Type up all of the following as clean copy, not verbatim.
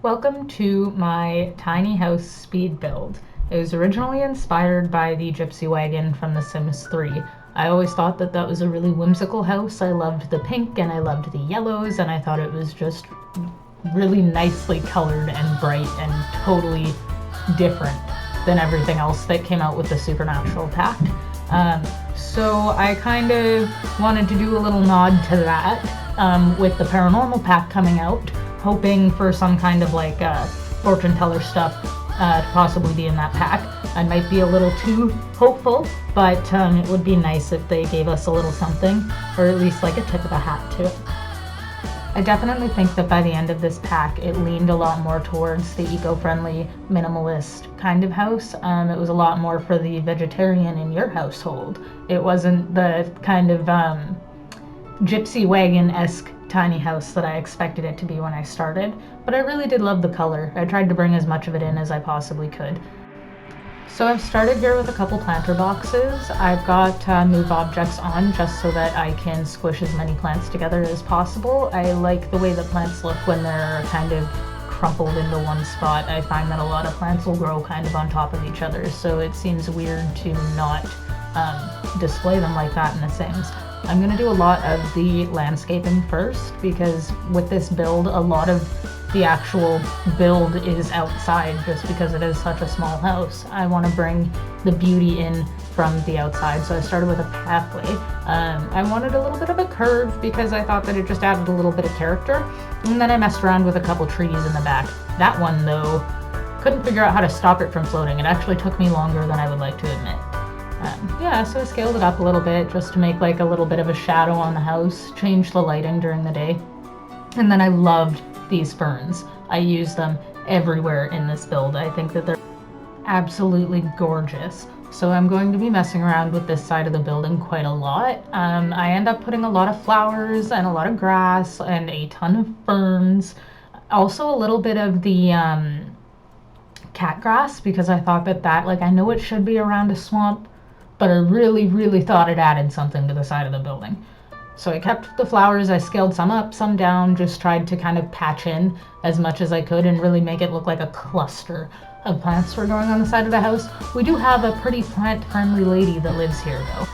Welcome to my tiny house speed build. It was originally inspired by the gypsy wagon from The Sims 3. I always thought that that was a really whimsical house. I loved the pink and I loved the yellows, and I thought it was just really nicely colored and bright and totally different than everything else that came out with the Supernatural pack. So I kind of wanted to do a little nod to that with the Paranormal pack coming out, hoping for some kind of like fortune teller stuff to possibly be in that pack. I might be a little too hopeful, but it would be nice if they gave us a little something, or at least like a tip of the hat to it. I definitely think that by the end of this pack, it leaned a lot more towards the eco-friendly, minimalist kind of house. It was a lot more for the vegetarian in your household. It wasn't the kind of gypsy wagon-esque tiny house that I expected it to be when I started, but I really did love the color. I tried to bring as much of it in as I possibly could. So I've started here with a couple planter boxes. I've got move objects on just so that I can squish as many plants together as possible. I like the way the plants look when they're kind of crumpled into one spot. I find that a lot of plants will grow kind of on top of each other, so it seems weird to not display them like that in The Sims. I'm going to do a lot of the landscaping first, because with this build, a lot of the actual build is outside just because it is such a small house. I want to bring the beauty in from the outside, so I started with a pathway. I wanted a little bit of a curve because I thought that it just added a little bit of character, and then I messed around with a couple trees in the back. That one, though, couldn't figure out how to stop it from floating. It actually took me longer than I would like to admit. Yeah, so I scaled it up a little bit just to make like a little bit of a shadow on the house, changed the lighting during the day. And then I loved these ferns. I use them everywhere in this build. I think that they're absolutely gorgeous. So I'm going to be messing around with this side of the building quite a lot. I end up putting a lot of flowers and a lot of grass and a ton of ferns. Also a little bit of the cat grass, because I thought that like, I know it should be around a swamp, but I really thought it added something to the side of the building. So I kept the flowers, I scaled some up, some down, just tried to kind of patch in as much as I could and really make it look like a cluster of plants were growing on the side of the house. We do have a pretty plant-friendly lady that lives here though,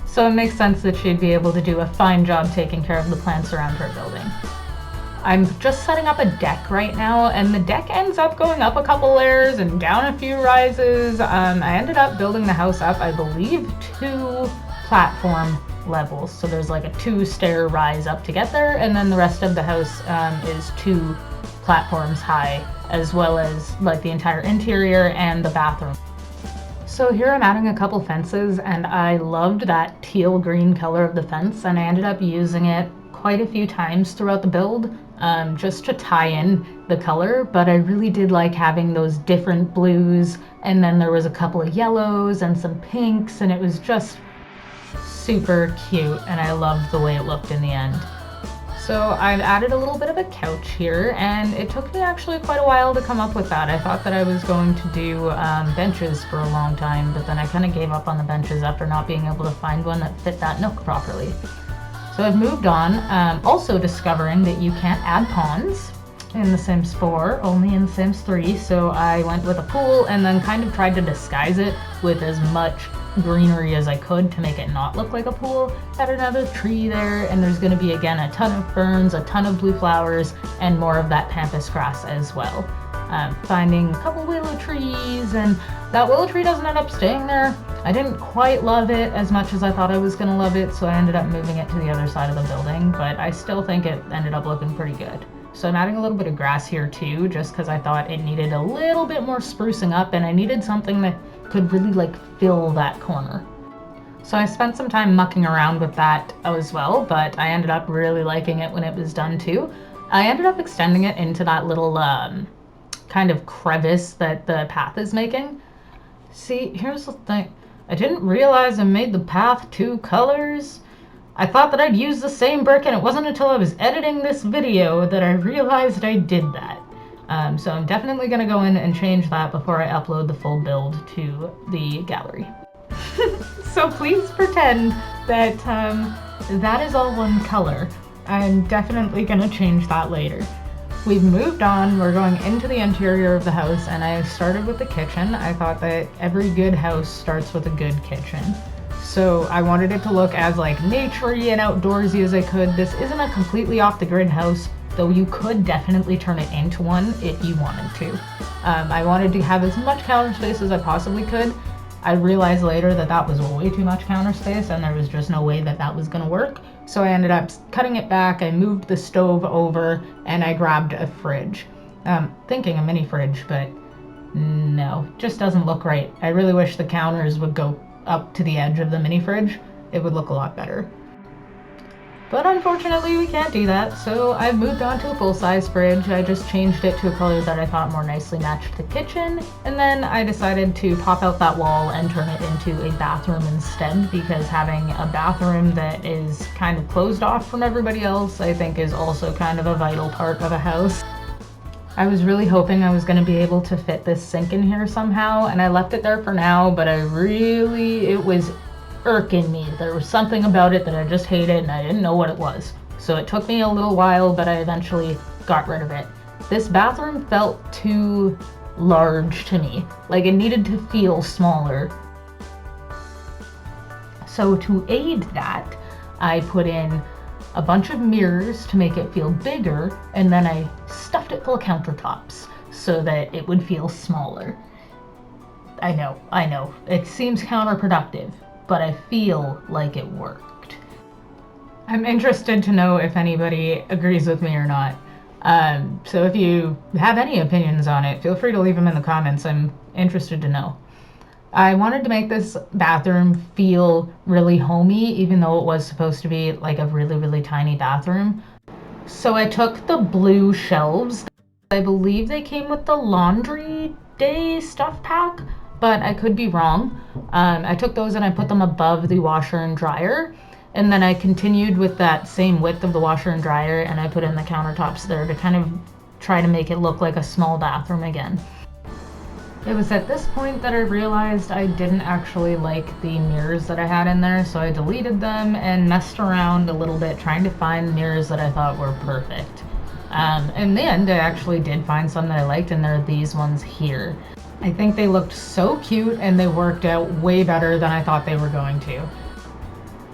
so it makes sense that she'd be able to do a fine job taking care of the plants around her building. I'm just setting up a deck right now, and the deck ends up going up a couple layers and down a few rises. I ended up building the house up, I believe, 2 platform levels. So there's like a 2-stair rise up to get there, and then the rest of the house is 2 platforms high, as well as like the entire interior and the bathroom. So here I'm adding a couple fences, and I loved that teal green color of the fence, and I ended up using it quite a few times throughout the build just to tie in the color, but I really did like having those different blues, and then there was a couple of yellows and some pinks, and it was just super cute, and I loved the way it looked in the end. So I've added a little bit of a couch here, and it took me actually quite a while to come up with that. I thought that I was going to do benches for a long time, but then I kind of gave up on the benches after not being able to find one that fit that nook properly. So I've moved on, also discovering that you can't add ponds in The Sims 4, only in The Sims 3, so I went with a pool and then kind of tried to disguise it with as much greenery as I could to make it not look like a pool. Added another tree there, and there's going to be again a ton of ferns, a ton of blue flowers, and more of that pampas grass as well. Finding a couple willow trees, and that willow tree doesn't end up staying there. I didn't quite love it as much as I thought I was going to love it, so I ended up moving it to the other side of the building, but I still think it ended up looking pretty good. So I'm adding a little bit of grass here too, just because I thought it needed a little bit more sprucing up, and I needed something that could really like fill that corner. So I spent some time mucking around with that as well, but I ended up really liking it when it was done too. I ended up extending it into that little kind of crevice that the path is making. See, here's the thing. I didn't realize I made the path 2 colors. I thought that I'd use the same brick, and it wasn't until I was editing this video that I realized I did that. So I'm definitely going to go in and change that before I upload the full build to the gallery. So please pretend that that is all one color. I'm definitely going to change that later. We've moved on, we're going into the interior of the house, and I started with the kitchen. I thought that every good house starts with a good kitchen. So I wanted it to look as like naturey and outdoorsy as I could. This isn't a completely off the grid house, though you could definitely turn it into one if you wanted to. I wanted to have as much counter space as I possibly could. I realized later that that was way too much counter space and there was just no way that that was gonna work. So I ended up cutting it back, I moved the stove over, and I grabbed a fridge. Thinking a mini fridge, but no, just doesn't look right. I really wish the counters would go up to the edge of the mini fridge. It would look a lot better. But unfortunately we can't do that, so I've moved on to a full-size fridge. I just changed it to a color that I thought more nicely matched the kitchen, and then I decided to pop out that wall and turn it into a bathroom instead, because having a bathroom that is kind of closed off from everybody else, I think is also kind of a vital part of a house. I was really hoping I was going to be able to fit this sink in here somehow, and I left it there for now, but it was irking me. There was something about it that I just hated and I didn't know what it was. So it took me a little while, but I eventually got rid of it. This bathroom felt too large to me. Like it needed to feel smaller. So to aid that, I put in a bunch of mirrors to make it feel bigger, and then I stuffed it full of countertops so that it would feel smaller. I know, it seems counterproductive, but I feel like it worked. I'm interested to know if anybody agrees with me or not. So if you have any opinions on it, feel free to leave them in the comments. I'm interested to know. I wanted to make this bathroom feel really homey, even though it was supposed to be like a really, really tiny bathroom. So I took the blue shelves. I believe they came with the laundry day stuff pack, but I could be wrong. I took those and I put them above the washer and dryer, and then I continued with that same width of the washer and dryer, and I put in the countertops there to kind of try to make it look like a small bathroom again. It was at this point that I realized I didn't actually like the mirrors that I had in there, so I deleted them and messed around a little bit trying to find mirrors that I thought were perfect. In the end, I actually did find some that I liked, and they're these ones here. I think they looked so cute and they worked out way better than I thought they were going to.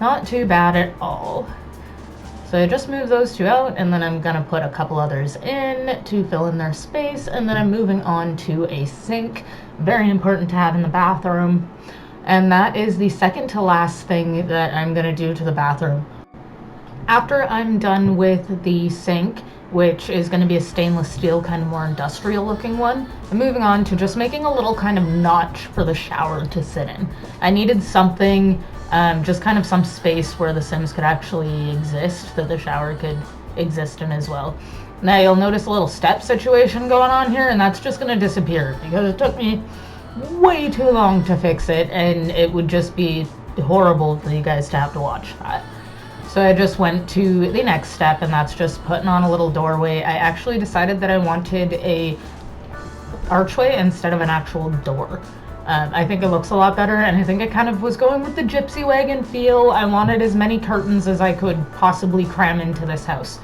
Not too bad at all. So I just moved those two out, and then I'm gonna put a couple others in to fill in their space, and then I'm moving on to a sink. Very important to have in the bathroom. And that is the second to last thing that I'm gonna do to the bathroom. After I'm done with the sink, which is going to be a stainless steel, kind of more industrial looking one, I'm moving on to just making a little kind of notch for the shower to sit in. I needed something, just kind of some space where the Sims could actually exist, that the shower could exist in as well. Now you'll notice a little step situation going on here, and that's just going to disappear because it took me way too long to fix it, and it would just be horrible for you guys to have to watch that. So I just went to the next step, and that's just putting on a little doorway. I actually decided that I wanted a archway instead of an actual door. I think it looks a lot better, and I think it kind of was going with the gypsy wagon feel. I wanted as many curtains as I could possibly cram into this house.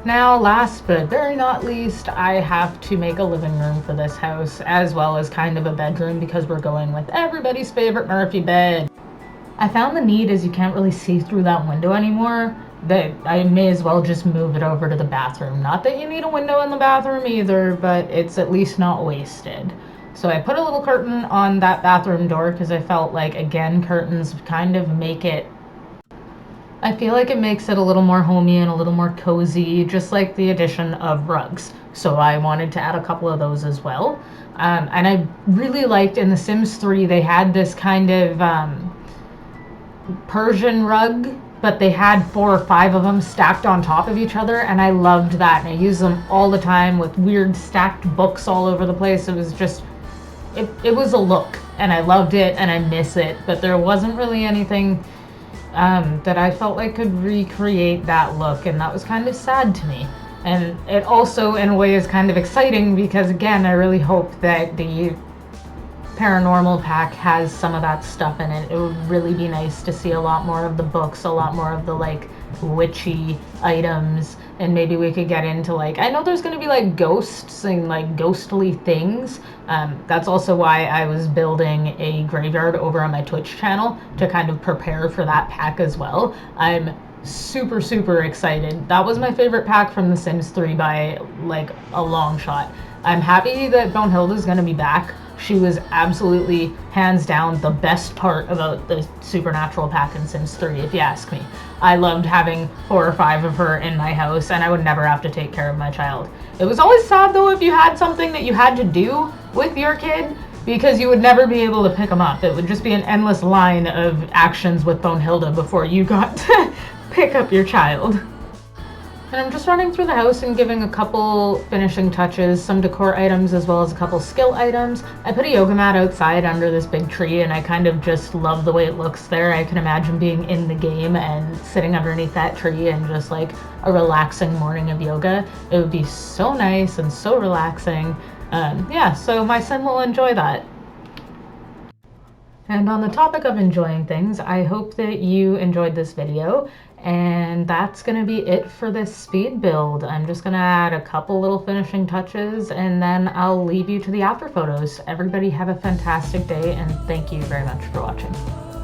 Now, last but very not least, I have to make a living room for this house, as well as kind of a bedroom, because we're going with everybody's favorite Murphy bed. I found the need, as you can't really see through that window anymore, that I may as well just move it over to the bathroom. Not that you need a window in the bathroom either, but it's at least not wasted. So I put a little curtain on that bathroom door because I felt like, again, curtains kind of make it, I feel like it makes it a little more homey and a little more cozy, just like the addition of rugs. So I wanted to add a couple of those as well. And I really liked in The Sims 3, they had this kind of Persian rug, but they had 4 or 5 of them stacked on top of each other, and I loved that, and I use them all the time with weird stacked books all over the place. It was just, it was a look, and I loved it, and I miss it, but there wasn't really anything that I felt like could recreate that look, and that was kind of sad to me. And it also, in a way, is kind of exciting because, again, I really hope that the paranormal pack has some of that stuff in it. It would really be nice to see a lot more of the books, a lot more of the like witchy items, and maybe we could get into like, I know there's going to be like ghosts and like ghostly things. That's also why I was building a graveyard over on my Twitch channel to kind of prepare for that pack as well. I'm super excited. That was my favorite pack from The Sims 3 by like a long shot. I'm happy that Bonehilda is going to be back. She was absolutely, hands down, the best part about the Supernatural pack in Sims 3, if you ask me. I loved having 4 or 5 of her in my house, and I would never have to take care of my child. It was always sad, though, if you had something that you had to do with your kid, because you would never be able to pick them up. It would just be an endless line of actions with Bonehilda before you got to pick up your child. And I'm just running through the house and giving a couple finishing touches, some decor items as well as a couple skill items. I put a yoga mat outside under this big tree, and I kind of just love the way it looks there. I can imagine being in the game and sitting underneath that tree and just like a relaxing morning of yoga. It would be so nice and so relaxing. Yeah, so my son will enjoy that. And on the topic of enjoying things, I hope that you enjoyed this video, and that's going to be it for this speed build. I'm just going to add a couple little finishing touches, and then I'll leave you to the after photos. Everybody have a fantastic day, and thank you very much for watching.